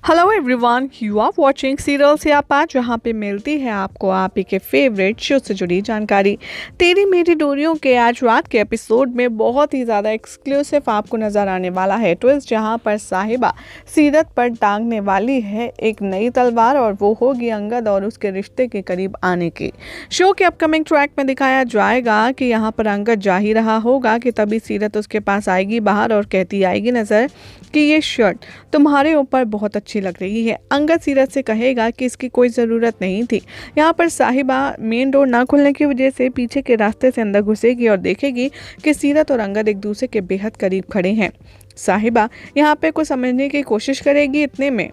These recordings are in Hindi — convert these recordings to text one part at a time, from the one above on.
Hello everyone, you are watching serial Syapa, जहां पे मिलती है आपको आप ही के फेवरेट शो से जुड़ी जानकारी। तेरी मेरी डोरियों के आज रात के एपिसोड में बहुत ही ज़्यादा एक्सक्लूसिव आपको नज़र आने वाला है ट्विस्ट, जहां पर साहिबा सीरत पर टांगने वाली है एक नई तलवार, और वो होगी अंगद और उसके रिश्ते के करीब आने की। शो के अपकमिंग ट्रैक में दिखाया जाएगा कि यहाँ पर अंगद जा ही रहा होगा कि तभी सीरत उसके पास आएगी बाहर और कहती आएगी नज़र कि ये शर्ट तुम्हारे ऊपर बहुत अच्छी लग रही है। अंगद सीरत से कहेगा कि इसकी कोई ज़रूरत नहीं थी। यहाँ पर साहिबा मेन डोर ना खुलने की वजह से पीछे के रास्ते से अंदर घुसेगी और देखेगी कि सीरत और अंगद एक दूसरे के बेहद करीब खड़े हैं। साहिबा यहाँ पे कुछ समझने की कोशिश करेगी, इतने में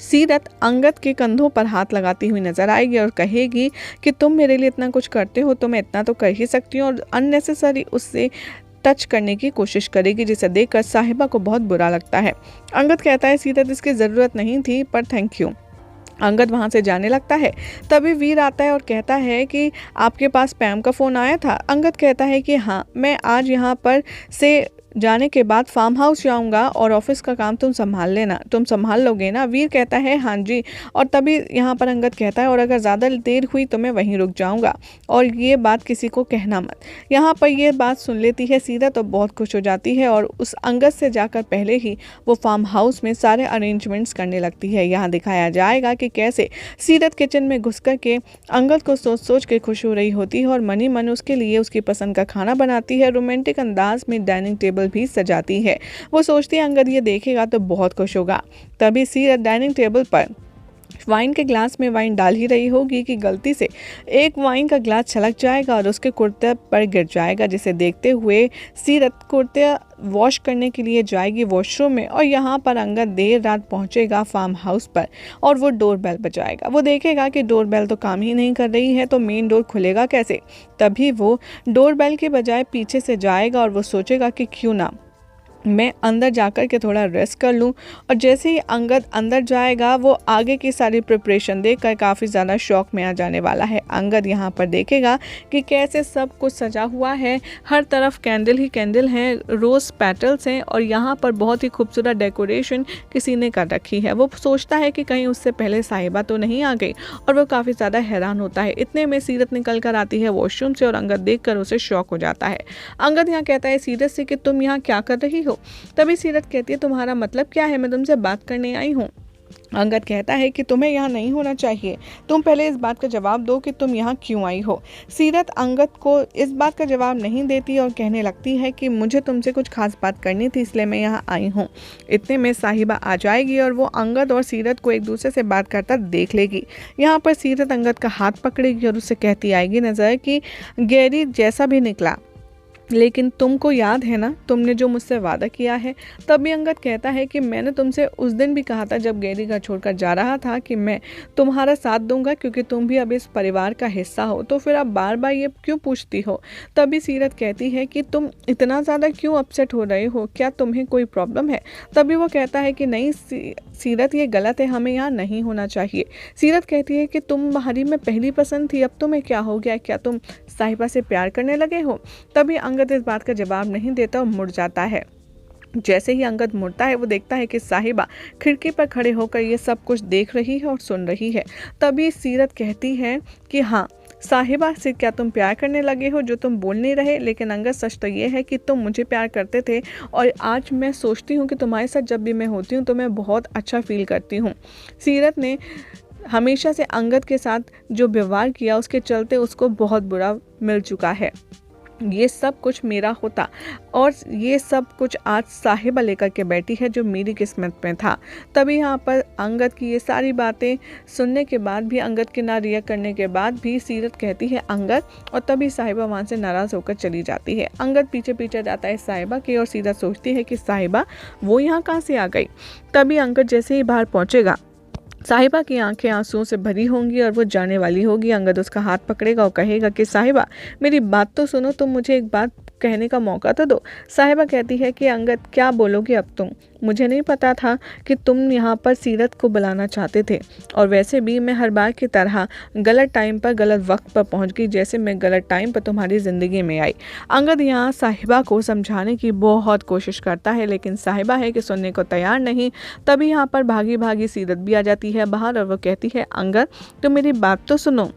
सीरत अंगद के कंधों पर हाथ लगाती हुई नजर आएगी और कहेगी कि तुम मेरे लिए इतना कुछ करते हो तो मैं इतना तो कर ही सकती हूँ, और अननेसेसरी उससे टच करने की कोशिश करेगी, जिसे देखकर साहिबा को बहुत बुरा लगता है। अंगद कहता है सीरत इसकी ज़रूरत नहीं थी पर थैंक यू। अंगद वहाँ से जाने लगता है। तभी वीर आता है और कहता है कि आपके पास पैम का फ़ोन आया था। अंगद कहता है कि हाँ, मैं आज यहाँ पर से जाने के बाद फार्म हाउस जाऊंगा और ऑफिस का काम तुम संभाल लेना, तुम संभाल लोगे ना। वीर कहता है हाँ जी, और तभी यहाँ पर अंगद कहता है और अगर ज़्यादा देर हुई तो मैं वहीं रुक जाऊंगा और ये बात किसी को कहना मत। यहाँ पर ये बात सुन लेती है सीरत तो बहुत खुश हो जाती है और उस अंगद से जाकर पहले ही वो फार्म हाउस में सारे अरेंजमेंट्स करने लगती है। यहाँ दिखाया जाएगा कि कैसे सीरत किचन में घुस कर के अंगद को सोच सोच के खुश हो रही होती है और मनी मन उसके लिए उसकी पसंद का खाना बनाती है। रोमांटिक अंदाज में डाइनिंग टेबल भी सजाती है। वो सोचती है अंगद ये देखेगा तो बहुत खुश होगा। तभी सीरत डाइनिंग टेबल पर वाइन के ग्लास में वाइन डाल ही रही होगी कि गलती से एक वाइन का ग्लास छलक जाएगा और उसके कुर्ते पर गिर जाएगा, जिसे देखते हुए सीरत कुर्ते वॉश करने के लिए जाएगी वॉशरूम में। और यहाँ पर अंगद देर रात पहुँचेगा फार्म हाउस पर और वो डोर बेल बजाएगा। वो देखेगा कि डोर बेल तो काम ही नहीं कर रही है, तो मेन डोर खुलेगा कैसे। तभी वो डोर बेल के बजाय पीछे से जाएगा और वो सोचेगा कि क्यों ना मैं अंदर जाकर के थोड़ा रेस्ट कर लूं। और जैसे ही अंगद अंदर जाएगा वो आगे की सारी प्रिपरेशन देखकर काफ़ी ज़्यादा शॉक में आ जाने वाला है। अंगद यहाँ पर देखेगा कि कैसे सब कुछ सजा हुआ है, हर तरफ कैंडल ही कैंडल हैं, रोज़ पेटल्स हैं और यहाँ पर बहुत ही खूबसूरत डेकोरेशन किसी ने कर रखी है। वो सोचता है कि कहीं उससे पहले साहिबा तो नहीं आ गई और वो काफ़ी ज़्यादा हैरान होता है। इतने में सीरत निकल कर आती है वॉशरूम से और अंगद देख कर उसे शॉक हो जाता है। अंगद यहाँ कहता है सीरत से कि तुम यहाँ क्या कर रही हो। तभी सीरत कहती है तुम्हारा मतलब क्या है, मैं तुमसे बात करने आई हूँ। अंगद कहता है कि तुम्हें यहाँ नहीं होना चाहिए, तुम पहले इस बात का जवाब दो कि तुम यहाँ क्यों आई हो। सीरत अंगद को इस बात का जवाब नहीं देती और कहने लगती है कि मुझे तुमसे कुछ खास बात करनी थी इसलिए मैं यहाँ आई हूँ। इतने में साहिबा आ जाएगी और वो अंगद और सीरत को एक दूसरे से बात करता देख लेगी। यहाँ पर सीरत अंगद का हाथ पकड़ेगी और उससे कहती आएगी नज़र कि गैरी जैसा भी निकला, लेकिन तुमको याद है ना तुमने जो मुझसे वादा किया है। तभी अंगद कहता है कि मैंने तुमसे उस दिन भी कहा था जब गैरी घर छोड़कर जा रहा था कि मैं तुम्हारा साथ दूंगा क्योंकि तुम भी अब इस परिवार का हिस्सा हो, तो फिर अब बार बार ये क्यों पूछती हो। तभी सीरत कहती है कि तुम इतना ज़्यादा क्यों अपसेट हो रहे हो, क्या तुम्हें कोई प्रॉब्लम है। तभी वो कहता है कि नहीं सीरत ये गलत है, हमें यहाँ नहीं होना चाहिए। सीरत कहती है कि तुम्हारी मैं पहली पसंद थी, अब तुम्हें क्या हो गया, क्या तुम साहिबा से प्यार करने लगे हो। तभी अंगद इस बात का जवाब नहीं देता और मुड़ जाता है। जैसे ही अंगद मुड़ता है वो देखता है कि साहिबा खिड़की पर खड़े होकर ये सब कुछ देख रही है और सुन रही है। तभी सीरत कहती है कि हाँ साहिबा से क्या तुम प्यार करने लगे हो जो तुम बोल नहीं रहे। लेकिन अंगद सच तो ये है कि तुम मुझे प्यार करते थे और आज मैं सोचती हूँ कि तुम्हारे साथ जब भी मैं होती हूँ तो मैं बहुत अच्छा फील करती हूँ। सीरत ने हमेशा से अंगद के साथ जो व्यवहार किया उसके चलते उसको बहुत बुरा मिल चुका है। ये सब कुछ मेरा होता और ये सब कुछ आज साहिबा लेकर के बैठी है जो मेरी किस्मत में था। तभी यहाँ पर अंगद की ये सारी बातें सुनने के बाद भी, अंगद के ना रिएक्ट करने के बाद भी सीरत कहती है अंगद, और तभी साहिबा वहाँ से नाराज़ होकर चली जाती है। अंगद पीछे पीछे जाता है साहिबा के और सीरत सोचती है कि साहिबा वो यहाँ कहाँ से आ गई। तभी अंगद जैसे ही बाहर पहुँचेगा साहिबा की आंखें आंसुओं से भरी होंगी और वो जाने वाली होगी। अंगद उसका हाथ पकड़ेगा और कहेगा कि साहिबा मेरी बात तो सुनो, तुम मुझे एक बात कहने का मौका तो दो। साहिबा कहती है कि अंगद क्या बोलोगे अब तुम? मुझे नहीं पता था कि तुम यहाँ पर सीरत को बुलाना चाहते थे, और वैसे भी मैं हर बार की तरह गलत टाइम पर गलत वक्त पर पहुँच गई, जैसे मैं गलत टाइम पर तुम्हारी ज़िंदगी में आई। अंगद यहाँ साहिबा को समझाने की बहुत कोशिश करता है, लेकिन साहिबा है कि सुनने को तैयार नहीं। तभी यहाँ पर भागी भागी सीरत भी आ जाती है बाहर, और वो कहती है अंगद तुम मेरी बात तो सुनो।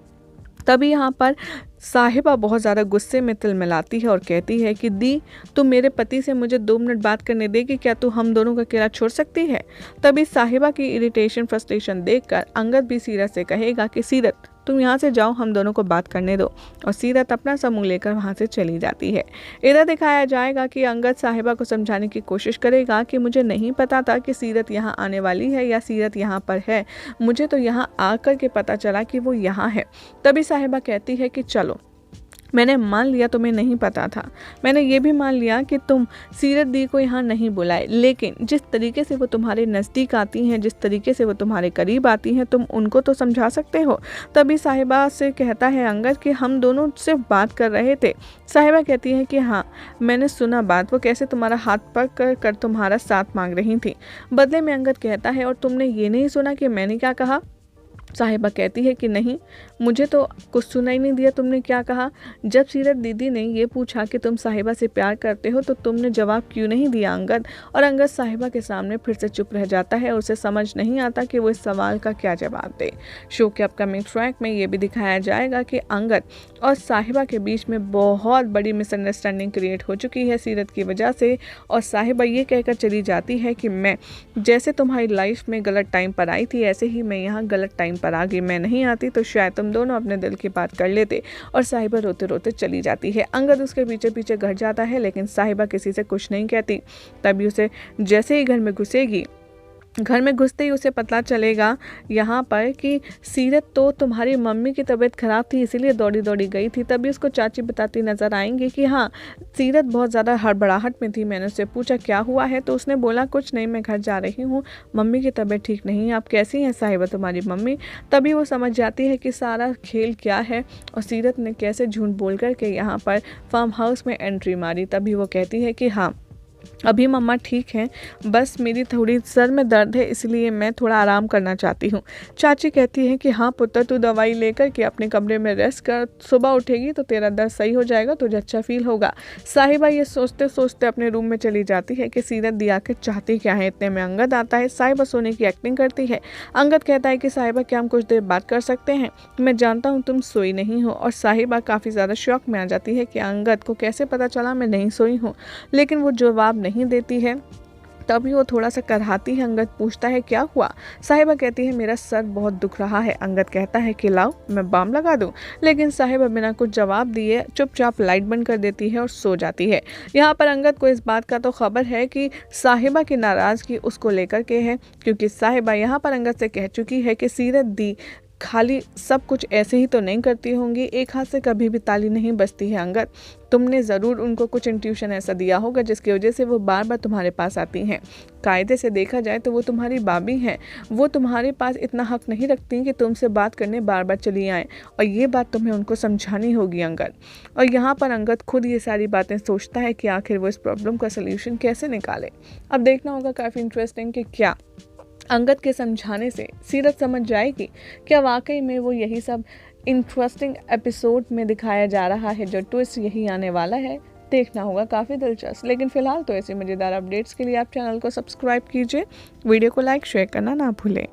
तभी यहाँ पर साहिबा बहुत ज़्यादा गुस्से में तिलमिलाती है और कहती है कि दी, तुम मेरे पति से मुझे 2 मिनट बात करने देगी क्या? तू हम दोनों का अकेला छोड़ सकती है? तभी साहिबा की इरिटेशन फ्रस्ट्रेशन देखकर अंगद भी सीरत से कहेगा कि सीरत तुम यहाँ से जाओ, हम दोनों को बात करने दो, और सीरत अपना समूह लेकर वहाँ से चली जाती है। इधर दिखाया जाएगा कि अंगद साहिबा को समझाने की कोशिश करेगा कि मुझे नहीं पता था कि सीरत यहाँ आने वाली है या सीरत यहाँ पर है, मुझे तो यहाँ आकर के पता चला कि वो यहाँ है। तभी साहिबा कहती है कि चलो, मैंने मान लिया तुम्हें नहीं पता था, मैंने ये भी मान लिया कि तुम सीरत दी को यहाँ नहीं बुलाए, लेकिन जिस तरीके से वो तुम्हारे नज़दीक आती हैं, जिस तरीके से वो तुम्हारे करीब आती हैं, तुम उनको तो समझा सकते हो। तभी साहिबा से कहता है अंगद कि हम दोनों सिर्फ बात कर रहे थे। साहिबा कहती है कि हाँ, मैंने सुना बात, वो कैसे तुम्हारा हाथ पकड़ कर तुम्हारा साथ मांग रही थी। बदले में अंगद कहता है और तुमने ये नहीं सुना कि मैंने क्या कहा? साहिबा कहती है कि नहीं, मुझे तो कुछ सुना ही नहीं दिया तुमने क्या कहा। जब सीरत दीदी ने ये पूछा कि तुम साहिबा से प्यार करते हो तो तुमने जवाब क्यों नहीं दिया अंगद? और अंगद साहिबा के सामने फिर से चुप रह जाता है, उसे समझ नहीं आता कि वो इस सवाल का क्या जवाब दे। शो के अपकमिंग ट्रैक में ये भी दिखाया जाएगा कि अंगद और साहिबा के बीच में बहुत बड़ी मिसअंडरस्टैंडिंग क्रिएट हो चुकी है सीरत की वजह से, और साहिबा ये कहकर चली जाती है कि मैं जैसे तुम्हारी लाइफ में गलत टाइम पर आई थी, ऐसे ही मैं यहाँ गलत टाइम पर आ गई। मैं नहीं आती तो शायद तुम दोनों अपने दिल की बात कर लेते। और साहिबा रोते रोते चली जाती है। अंगद उसके पीछे पीछे घर जाता है, लेकिन साहिबा किसी से कुछ नहीं कहती। तभी उसे जैसे ही घर में घुसते ही उसे पता चलेगा यहाँ पर कि सीरत तो तुम्हारी मम्मी की तबीयत ख़राब थी, इसीलिए दौड़ी दौड़ी गई थी। तभी उसको चाची बताती नज़र आएंगी कि हाँ, सीरत बहुत ज़्यादा हड़बड़ाहट में थी। मैंने उससे पूछा क्या हुआ है, तो उसने बोला कुछ नहीं, मैं घर जा रही हूँ, मम्मी की तबीयत ठीक नहीं है। आप कैसी हैं साहिबा तुम्हारी मम्मी? तभी वो समझ जाती है कि सारा खेल क्या है और सीरत ने कैसे झूठ बोल कर के यहाँ पर फार्म हाउस में एंट्री मारी। तभी वो कहती है कि हाँ, अभी मम्मा ठीक हैं, बस मेरी थोड़ी सर में दर्द है, इसलिए मैं थोड़ा आराम करना चाहती हूँ। चाची कहती है कि हाँ पुत्र, तू दवाई लेकर के अपने कमरे में रेस्ट कर, सुबह उठेगी तो तेरा दर्द सही हो जाएगा, तुझे अच्छा फील होगा। साहिबा ये सोचते सोचते अपने रूम में चली जाती है कि सीरत दी आकर चाहती क्या है। इतने में अंगद आता है। साहिबा सोने की एक्टिंग करती है। अंगद कहता है कि साहिबा क्या हम कुछ देर बात कर सकते हैं? मैं जानता हूँ तुम सोई नहीं हो। और साहिबा काफ़ी ज़्यादा शॉक में आ जाती है कि अंगद को कैसे पता चला मैं नहीं सोई हूँ, लेकिन वो जवाब नहीं देती है। तभी वो थोड़ा सा करहाती है। अंगद पूछता है क्या हुआ? साहिबा कहती है मेरा सर बहुत दुख रहा है। अंगद कहता है कि लाओ मैं बाम लगा दूं, लेकिन साहिबा बिना कुछ जवाब दिए चुपचाप लाइट बंद कर देती है और सो जाती है। यहाँ पर अंगद को इस बात का तो खबर है कि साहिबा की नाराज़गी उसको लेकर के है, क्योंकि साहिबा यहाँ पर अंगद से कह चुकी है कि सीरत दी खाली सब कुछ ऐसे ही तो नहीं करती होंगी, एक हाथ से कभी भी ताली नहीं बजती है। अंगद, तुमने ज़रूर उनको कुछ इंट्यूशन ऐसा दिया होगा जिसकी वजह से वो बार बार तुम्हारे पास आती हैं। कायदे से देखा जाए तो वो तुम्हारी भाभी हैं, वो तुम्हारे पास इतना हक नहीं रखती कि तुमसे बात करने बार बार चली आएँ, और ये बात तुम्हें उनको समझानी होगी अंगद। और यहाँ पर अंगद खुद ये सारी बातें सोचता है कि आखिर वो इस प्रॉब्लम का सल्यूशन कैसे निकाले। अब देखना होगा काफ़ी इंटरेस्टिंग कि क्या अंगद के समझाने से सीरत समझ जाएगी, क्या वाकई में वो यही सब इंटरेस्टिंग एपिसोड में दिखाया जा रहा है, जो ट्विस्ट यही आने वाला है। देखना होगा, काफ़ी दिलचस्प। लेकिन फिलहाल तो ऐसे मज़ेदार अपडेट्स के लिए आप चैनल को सब्सक्राइब कीजिए, वीडियो को लाइक शेयर करना ना भूलें।